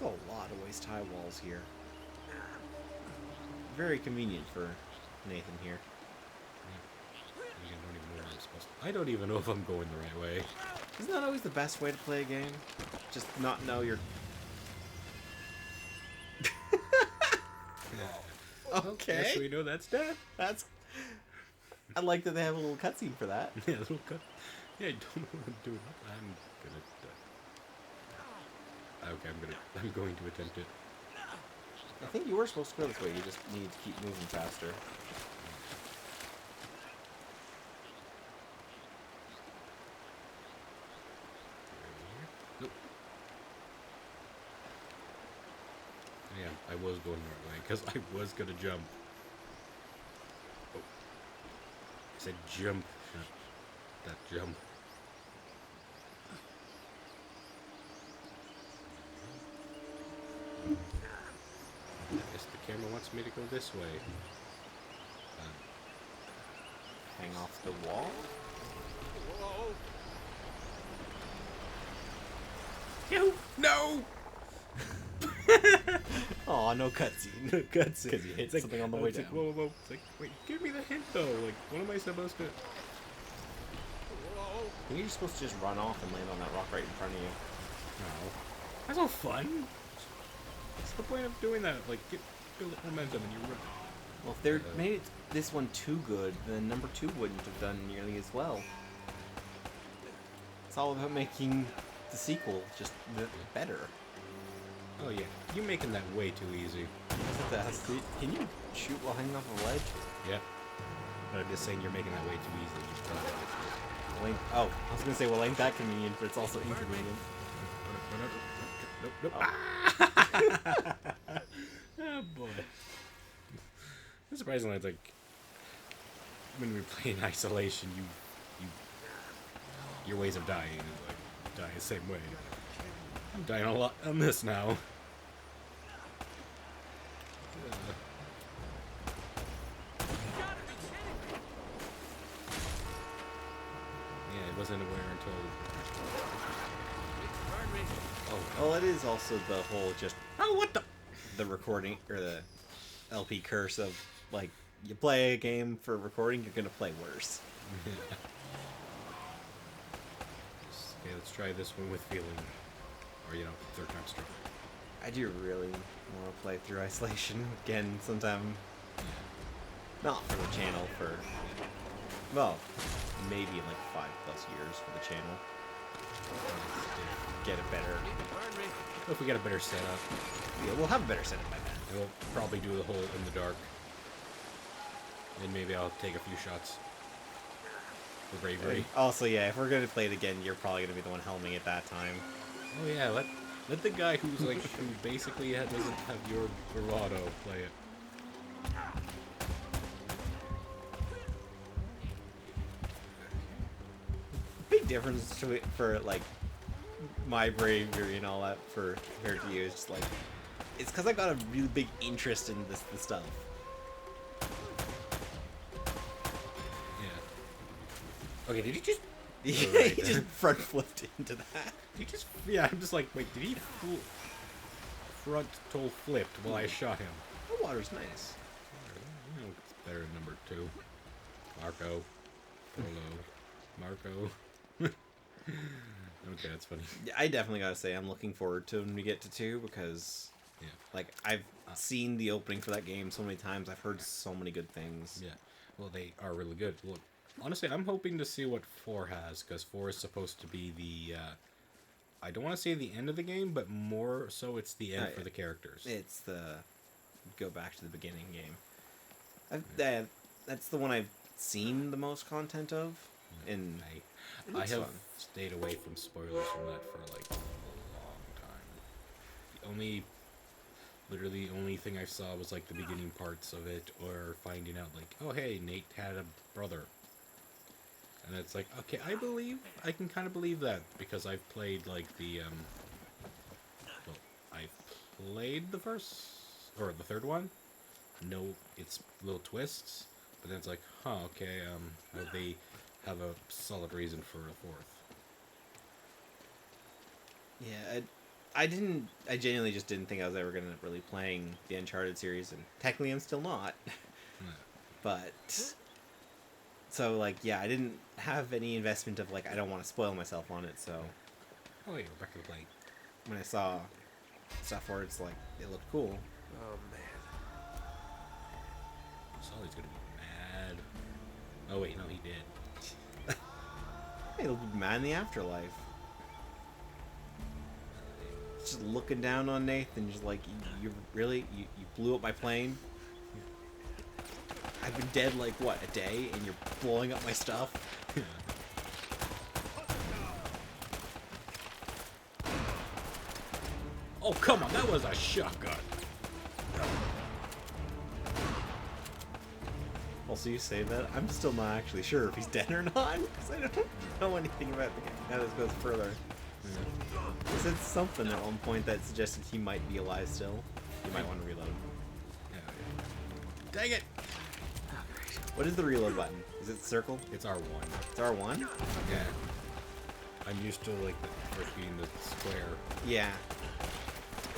There's a lot of waist-high walls here. Very convenient for Nathan here. I don't even know if I'm going the right way. Isn't that always the best way to play a game? Just not know you're... Okay. Yes, we know that's death. That's... I like that they have a little cutscene for that. Yeah, a little cut. Yeah, I don't know what I'm doing. I'm going to attempt it. I think you were supposed to go this way. You just need to keep moving faster. Nope. Yeah, I was going the right way because I was gonna jump. Oh. I said jump, not that jump. I guess the camera wants me to go this way. Hang off the wall? Whoa! Ew, no! Aw, no cutscene. Cutscene. Because you hit something on the way down. Like, whoa, whoa. It's like, wait, give me the hint though. Like, what am I supposed to? I think you're supposed to just run off and land on that rock right in front of you. No. That's no fun. What's the point of doing that? Like, build momentum and you run. Well, if they made it this one too good, then number 2 wouldn't have done nearly as well. It's all about making the sequel just better. Oh yeah, you're making that way too easy. Can you shoot while hanging off a ledge? Yeah. But I'm just saying you're making that way too easy. Well, I was gonna say, well, ain't that convenient, but it's also inconvenient. Nope, nope. Ah! Oh boy. Surprisingly, it's like when we play in isolation, your ways of dying is like die the same way. I'm dying a lot on this now. Yeah, it wasn't aware until. Oh, well, it is also the whole just What the? the recording or the LP curse of like you play a game for recording, you're gonna play worse. Okay, let's try this one with feeling, or third time's charm. I do really want to play through Isolation again sometime. Not for the channel, well, maybe in like 5+ years for the channel. Get a better. If we get a better setup, Yeah, we'll have a better setup by then. and we'll probably do the whole in the dark. And maybe I'll take a few shots for bravery. Also, yeah, if we're gonna play it again, you're probably gonna be the one helming it that time. Oh yeah, let the guy who's like who basically doesn't have your Eldorado play it. Big difference to it for like my bravery and all that for compared to you. It's just like it's because I got a really big interest in this stuff. Yeah. Okay, did he just? Yeah, Right, he just front flipped into that. He just? Yeah, I'm just like, wait, did he frontal flipped while I shot him? The water's nice. It's better than number 2. Marco. Polo. Marco. Okay, that's funny. Yeah, I definitely gotta say I'm looking forward to when we get to 2 because, Yeah. like, I've seen the opening for that game so many times. I've heard so many good things. Yeah. Well, they are really good. Look, honestly, I'm hoping to see what 4 has, because 4 is supposed to be the, I don't want to say the end of the game, but more so it's the end for the characters. It's the go back to the beginning game. That's the one I've seen the most content of, and I have fun. stayed away from spoilers from that for like a long time. Literally, only thing I saw was like the beginning parts of it, or finding out like, oh hey, Nate had a brother, and it's like, okay, I can kind of believe that because I've played like I've played the first or the third one. No, it's little twists, but then it's like, huh, okay, well, they have a solid reason for a 4th. Yeah, I genuinely just didn't think I was ever gonna really playing the Uncharted series, and technically I'm still not. But so like yeah, I didn't have any investment of like I don't want to spoil myself on it. So Oh, yeah, we're back to the plane. when I saw stuff where it's like it looked cool, Oh man. Sully's gonna be mad. Oh wait, no, he did. hey, it'll be mad in the afterlife. Just looking down on Nathan, just like you really you blew up my plane. I've been dead like what, a day, and you're blowing up my stuff. Oh come on, that was a shotgun. Also, you say that I'm still not actually sure if he's dead or not because I don't know anything about the game. Now this goes further. He said something at one point that suggested he might be alive still. You might want to reload. Dang it! What is the reload button? Is it circle? It's R1. It's R1? Yeah. I'm used to like the first being the square. Yeah.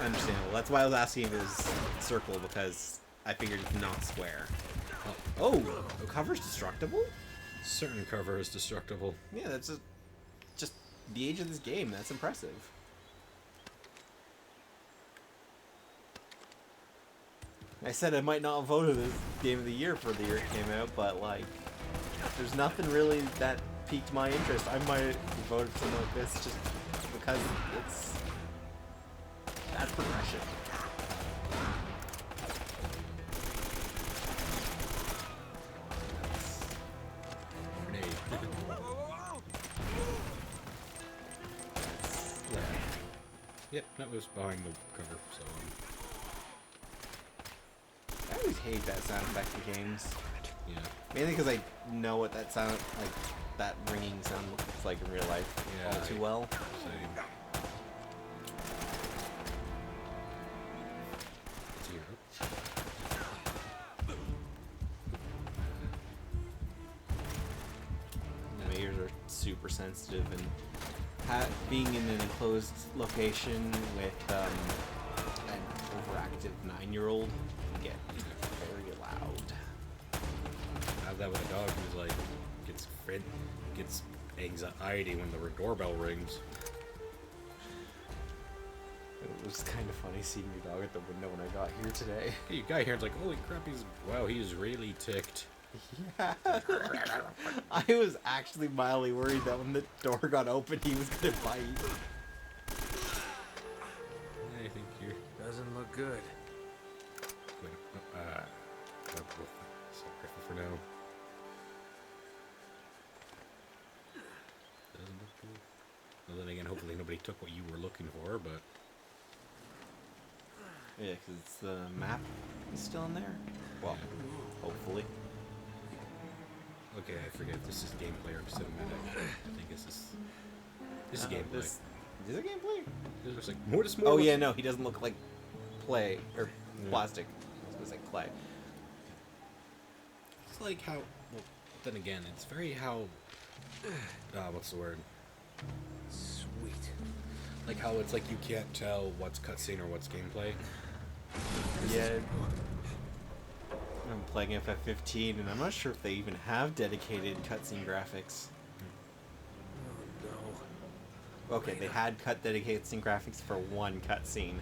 Understandable. That's why I was asking if it was circle, because I figured it's not square. Oh, the cover's destructible? Certain cover is destructible. Yeah, that's just the age of this game. That's impressive. I said I might not have voted this game of the year for the year it came out, but like, there's nothing really that piqued my interest. I might have voted something like this just because it's that's progression. Grenade. Yeah. Yep, that was behind the cover, so I always hate that sound effect in games. yeah. Mainly because I know what that sound, like, that ringing sound looks like in real life Yeah, all too well. Same. My ears are super sensitive, and being in an enclosed location with an overactive 9-year-old can get very loud. I have that with a dog who's like gets anxiety when the doorbell rings. It was kind of funny seeing your dog at the window when I got here today. Hey, you guy here is like, holy crap, he's really ticked. Yeah. I was actually mildly worried that when the door got open, he was gonna bite. I think you're. Doesn't look good. Wait, rifle for now. Doesn't look good. Well, then again, hopefully nobody took what you were looking for, but. Yeah, because the map is still in there. Well, hopefully. Okay, I forget if this is gameplay or cinematic. I think this is gameplay. Is it gameplay? This looks like more. Oh yeah, no, he doesn't look like play or plastic. I was gonna say clay. It's like how. Well, then again, it's very how. What's the word? Sweet. Like how it's like you can't tell what's cutscene or what's gameplay. Yeah. I'm playing FF15, and I'm not sure if they even have dedicated cutscene graphics. Oh no. Okay, they had dedicated cutscene graphics for one cutscene.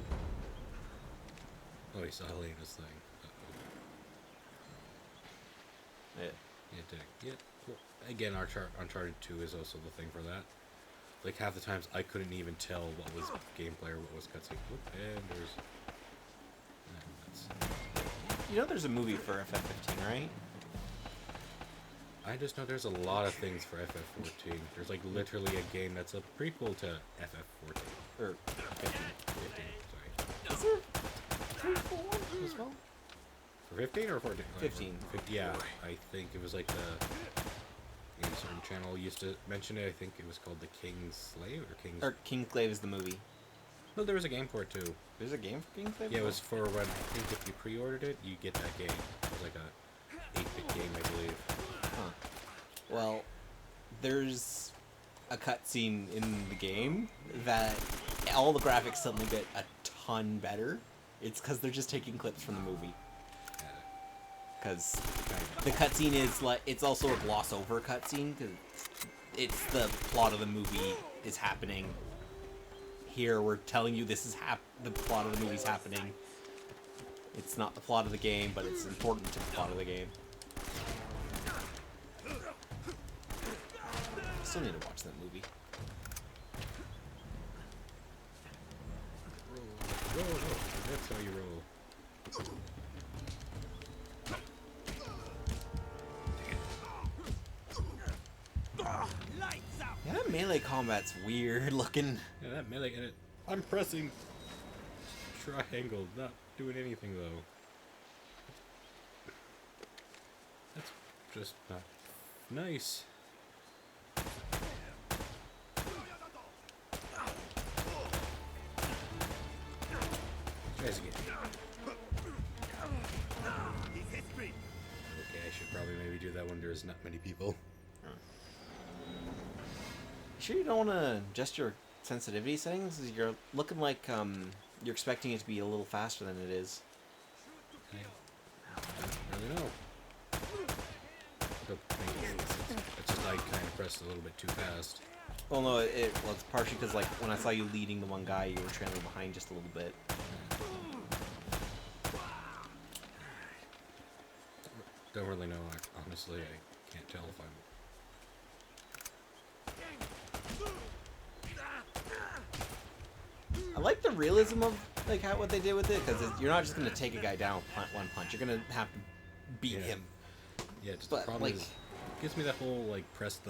Oh, he saw Helena's thing. Yeah. Yeah, did it. Yeah. Well, again, Uncharted 2 is also the thing for that. Like half the times I couldn't even tell what was gameplay or what was cutscene. And there's. You know there's a movie for FF15, right? I just know there's a lot of things for FF14. There's like literally a game that's a prequel to FF14. Or 15. 15, sorry. Is there a prequel one as well? For 15 or 14? 15. Yeah, I think it was like a certain channel used to mention it. I think it was called The King's Slave or King's... Or Kingslave is the movie. No, there was a game for it too. There's a game for Kingslave? Yeah, it was for when, I think if you pre-ordered it, you get that game. It was like a 8-bit game, I believe. Huh. Well, there's a cutscene in the game that all the graphics suddenly get a ton better, it's because they're just taking clips from the movie. Yeah. Because the cutscene is like, it's also a gloss over cutscene because it's the plot of the movie is happening. Here we're telling you this is the plot of the movie's happening. It's not the plot of the game, but it's important to the plot of the game. Still need to watch that movie. Roll, roll, roll. That's how you roll. Yeah, that melee combat's weird looking. Yeah, that melee in it. I'm pressing triangle, not doing anything though. That's just not nice. Tries again. Okay, I should probably maybe do that when there's not many people. Sure you don't want to adjust your sensitivity settings? You're looking like you're expecting it to be a little faster than it is. I don't really know. It's just I kind of pressed a little bit too fast. Well, no, well, it's partially because like when I saw you leading the one guy, you were trailing behind just a little bit. Don't really know. Honestly, I can't tell if I'm. I like the realism of like what they did with it because you're not just gonna take a guy down with one punch. You're gonna have to beat him. Yeah, just But, the problem like- is, it gives me that whole like press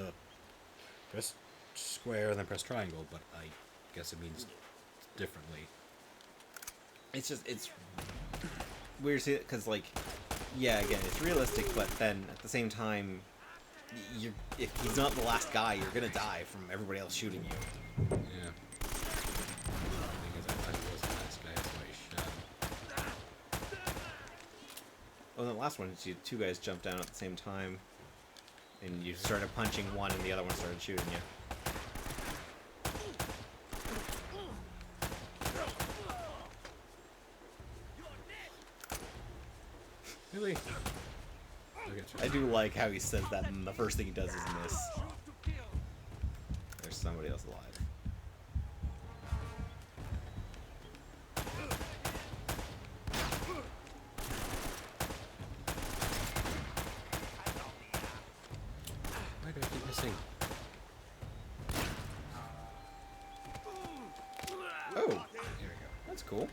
square and then press triangle, but I guess it means differently. It's weird because like, yeah, again, it's realistic, but then at the same time, if he's not the last guy, you're gonna die from everybody else shooting you. Yeah. The thing is, I thought he was the last guy, so I shot him. Well, the last one, you two guys jumped down at the same time, and you started punching one, and the other one started shooting you. Really? Okay, I do like how he says that, and the first thing he does is miss. There's somebody else alive. Why do I keep missing? Oh, There we go. that's cool.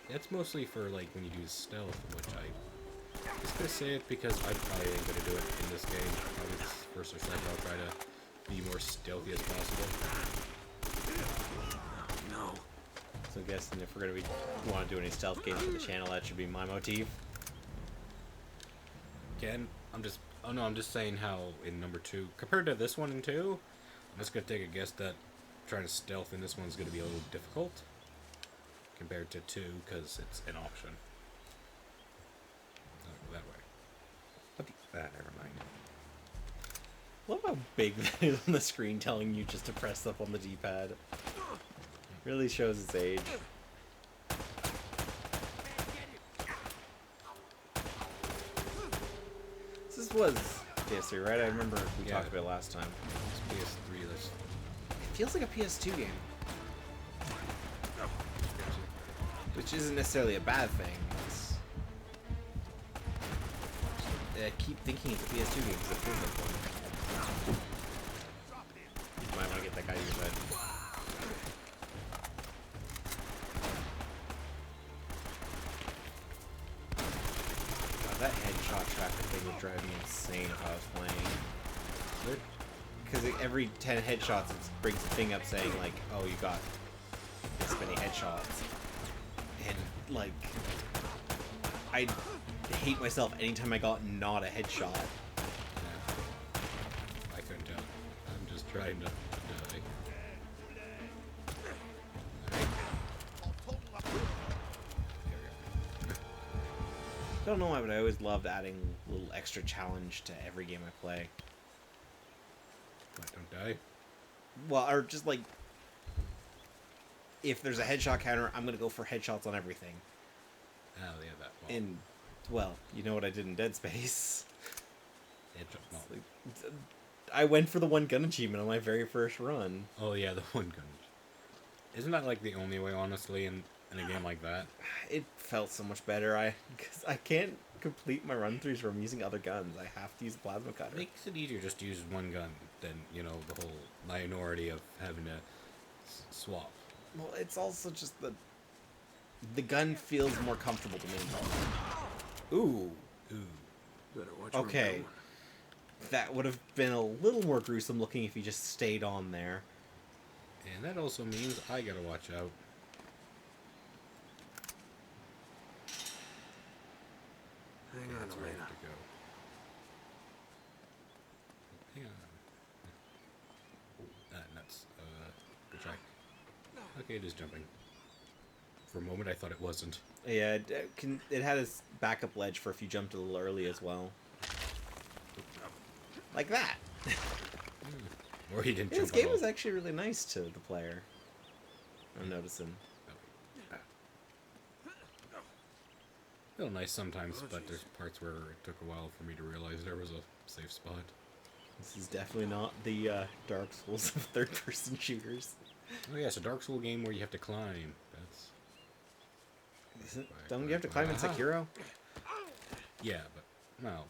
It's mostly for like when you do stealth, which I just gonna say it because I probably ain't gonna do it in this game. Probably first or second, I'll try to be more stealthy as possible. No. So I'm guessing if we're gonna want to do any stealth games for the channel, that should be my motif. Again, I'm just saying how in number 2, compared to this one and 2, I'm just gonna take a guess that trying to stealth in this one's gonna be a little difficult compared to 2 because it's an option. I'll go that way. But never mind. Love how big that is on the screen telling you just to press up on the D-pad. Really shows its age. This was PS3, right? I remember we Yeah. talked about it last time. It's PS3. That's It feels like a PS2 game, which isn't necessarily a bad thing. I keep thinking it's a PS2 game because it feels like one. You might want to get that guy to your side. God, that headshot traffic thing would drive me insane if I was playing. Because every 10 headshots, it brings a thing up saying, like, oh, you got this many headshots. And, like, I hate myself anytime I got not a headshot. yeah. I couldn't tell. I'm just trying to die. Alright. There we go. I don't know why, but I always loved adding a little extra challenge to every game I play. What, don't die? well, or just like, if there's a headshot counter, I'm gonna go for headshots on everything. Oh, yeah, that one. And, well, you know what I did in Dead Space. Headshot, no. Like, I went for the one gun achievement on my very first run. Oh, yeah, the one gun. Isn't that, like, the only way, honestly, in a game like that? It felt so much better. Because I can't complete my run-throughs where I'm using other guns. I have to use the plasma cutter. It makes it easier just to use one gun than, you know, the whole minority of having to swap. Well, it's also just the gun feels more comfortable to me. Ooh. Ooh. Better watch where we're Okay. going. That would have been a little more gruesome looking if he just stayed on there. And that also means I gotta watch out. Hang Yeah, on, that's where I Elena. have to go. Hang on. Nuts. Good try. Okay, it is jumping. For a moment, I thought it wasn't. Yeah, it had its backup ledge for if you jumped a little early as well. Like that. Or he didn't This jump game at all. is actually really nice to the player. I'm noticing. A little nice sometimes, but there's parts where it took a while for me to realize there was a safe spot. This is definitely not the Dark Souls of third-person shooters. Oh yeah, it's a Dark Soul game where you have to climb. That's... Don't you have to climb in Sekiro? Yeah, but, well,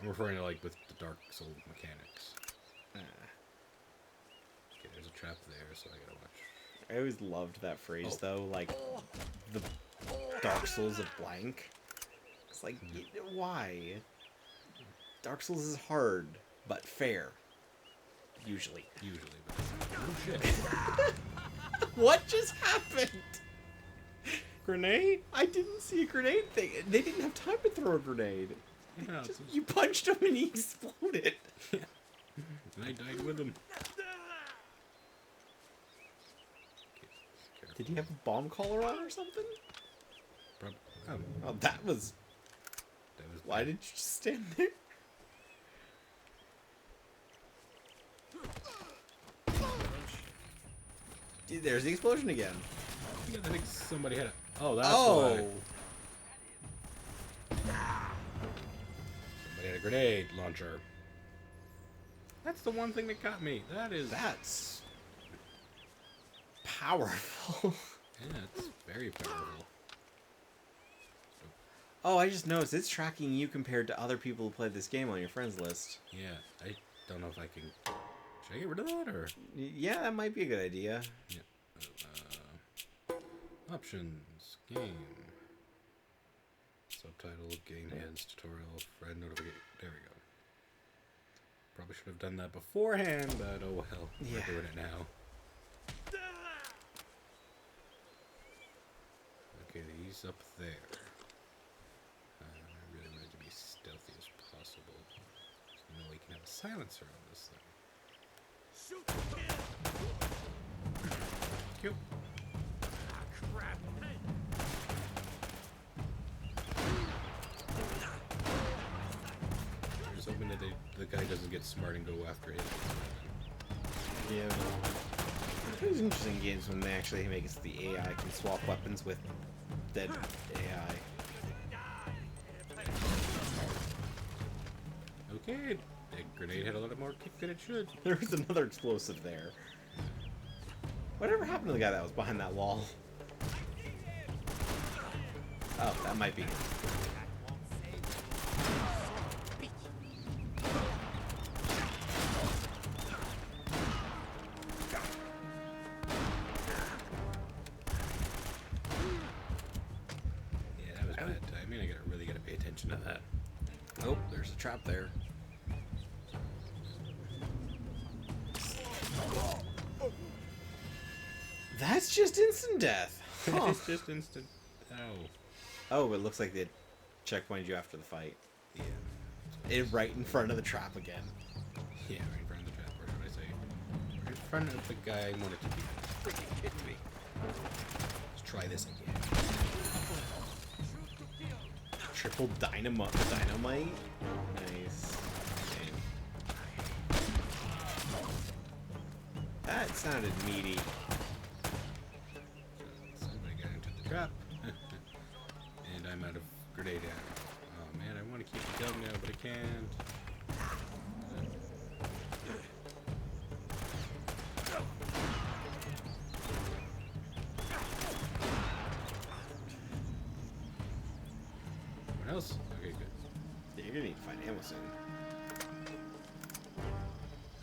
I'm referring to, like, with the Dark Soul mechanics. Okay, there's a trap there, so I gotta watch. I always loved that phrase, Oh. though, like, the Dark Souls of blank. It's like, why? Dark Souls is hard, but fair. Usually. Usually, but... Oh, shit. What just happened? Grenade? I didn't see a grenade thing. They didn't have time to throw a grenade. Yeah, You punched him and he exploded. and I died with him. Did he have a bomb collar on or something? Oh, Oh, that was... that was Why did you just stand there? Dude, there's the explosion again. Yeah, I think somebody had a... Oh, that's Oh! why. Somebody had a grenade launcher. That's the one thing that got me. That is... That's... powerful. Yeah, it's very powerful. Oh, I just noticed it's tracking you compared to other people who play this game on your friends list. Yeah, I don't know if I can... Should I get rid of that, or...? Yeah, that might be a good idea. Yeah. Options. Game. Subtitle. Game hands. Tutorial. Friend notification. There we go. Probably should have done that beforehand, but oh well. Yeah. We're doing it now. Okay, he's up there. I really wanted to be stealthy as possible. So we can have a silencer on this thing. Cute. Just hoping that the guy doesn't get smart and go after it. Yeah. It was interesting games when they actually make it so the AI can swap weapons with dead AI. Okay, that grenade had a lot more kick than it should. There was another explosive there. Whatever happened to the guy that was behind that wall? Oh, that might be him. Yeah, that was bad timing. I really gotta pay attention to that. Oh, there's a trap there. That's just instant death. Huh. It's just instant. Ow. Oh, it looks like they checkpointed you after the fight. Yeah. Right in front of the trap again. Yeah, right in front of the trap, or should I say, right in front of the guy I wanted to be. Freaking kidding me. Let's try this again. Triple dynamite. Nice. Okay. That sounded meaty. Somebody got into the trap. And I'm out of grenade ammo. Oh man, I want to keep the gun now, but I can't. What else? Okay, good. Yeah, you're gonna need to find ammo soon.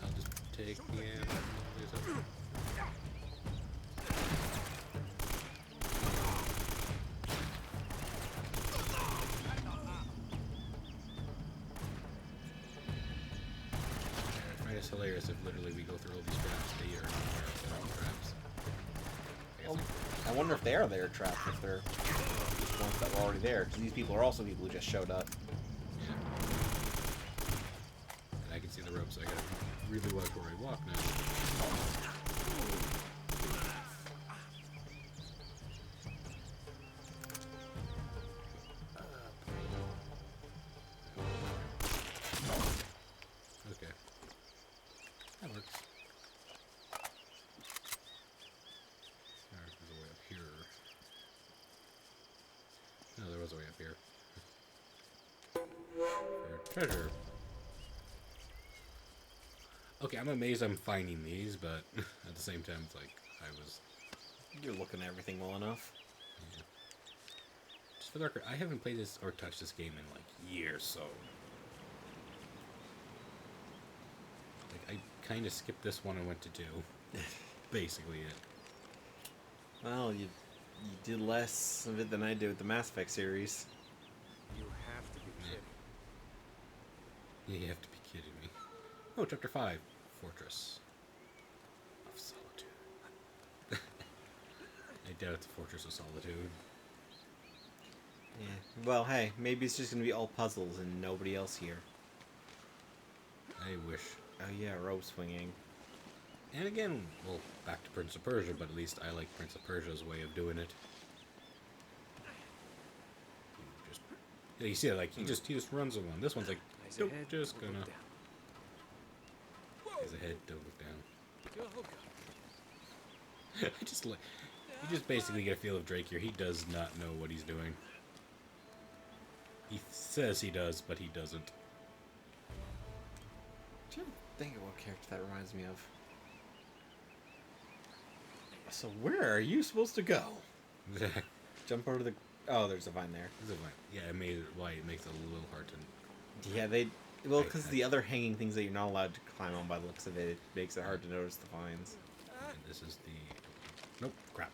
I'll just take the ammo. I find it's hilarious if literally we go through all these traps. They are not traps. I guess I wonder if they are there trapped, if they're just ones that were already there. Because these people are also people who just showed up. yeah. And I can see the ropes, so I gotta really watch where I walk now. Okay. That works. Alright, there's a way up here. No, there was a way up here. For treasure. Okay, I'm amazed I'm finding these, but at the same time, it's like, I was... You're looking at everything well enough. Yeah. Just for the record, I haven't played this or touched this game in, like, years, so... Like, I kind of skipped this one and went to 2. Basically it. Well, you did less of it than I did with the Mass Effect series. You have to be kidding. Yeah, you have to be kidding me. Oh, Chapter 5. Fortress of Solitude. I doubt it's a Fortress of Solitude. Yeah. Well, hey, maybe it's just gonna be all puzzles and nobody else here. I wish. Oh yeah, rope swinging. And again, well, back to Prince of Persia, but at least I like Prince of Persia's way of doing it. Yeah, you see it, like, he just runs on one. This one's like, Eyes nope, ahead, just don't gonna... look down. Eyes ahead, don't look down. Oh, God. I just like... You just basically get a feel of Drake here. He does not know what he's doing. He says he does, but he doesn't. Do you think of what character that reminds me of? So where are you supposed to go? Jump over the... Oh, there's a vine there. Yeah, it made it why it makes it a little hard to... Yeah, they... Well, I- because I- the other hanging things that you're not allowed to climb on by the looks of it, it makes it hard to notice the vines. And this is the... Nope, crap.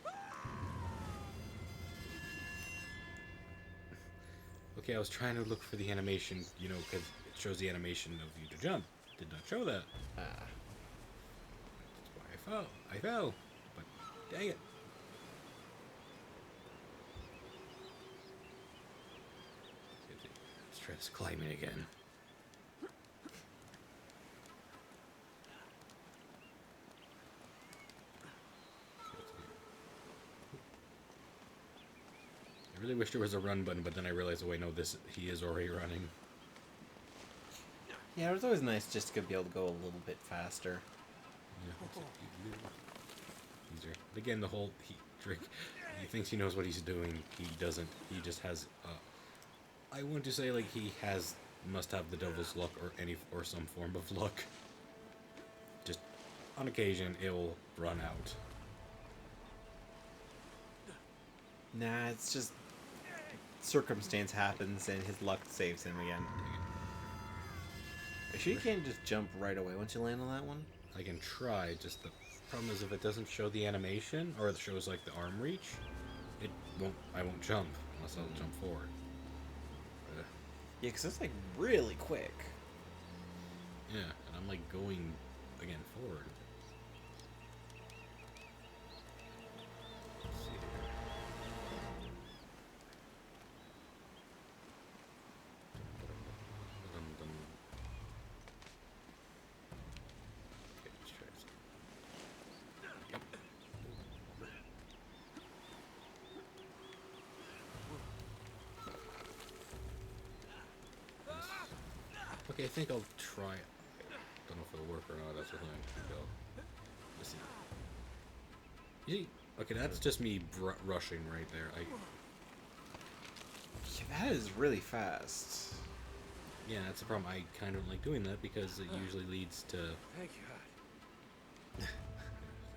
Okay, I was trying to look for the animation, you know, because it shows the animation of you to jump. Did not show that. Ah. That's why I fell. But, dang it. Let's try this climbing again. I really wish there was a run button, but then I realized, oh wait, no, he is already running. Yeah, it was always nice just to be able to go a little bit faster. Yeah, easier. But again, the whole Drake, he thinks he knows what he's doing. He doesn't. He just has. I want to say like he must have the devil's luck or some form of luck. Just on occasion, it will run out. Nah, it's just circumstance happens and his luck saves him again. Are you sure you can't just jump right away once you land on that one? I can try. Just the problem is if it doesn't show the animation or it shows like the arm reach, it won't. I won't jump unless I'll jump forward. Yeah, because it's like really quick. Yeah, and I'm like going again forward. Let's see here. Dun. Okay, let's try this. Yep. Okay, I think I'll try it. Don't know if it'll work or not. That's the thing. Let's see. Okay, that's just me rushing right there. Yeah, that is really fast. Yeah, that's the problem. I kind of don't like doing that because it usually leads to Thank God.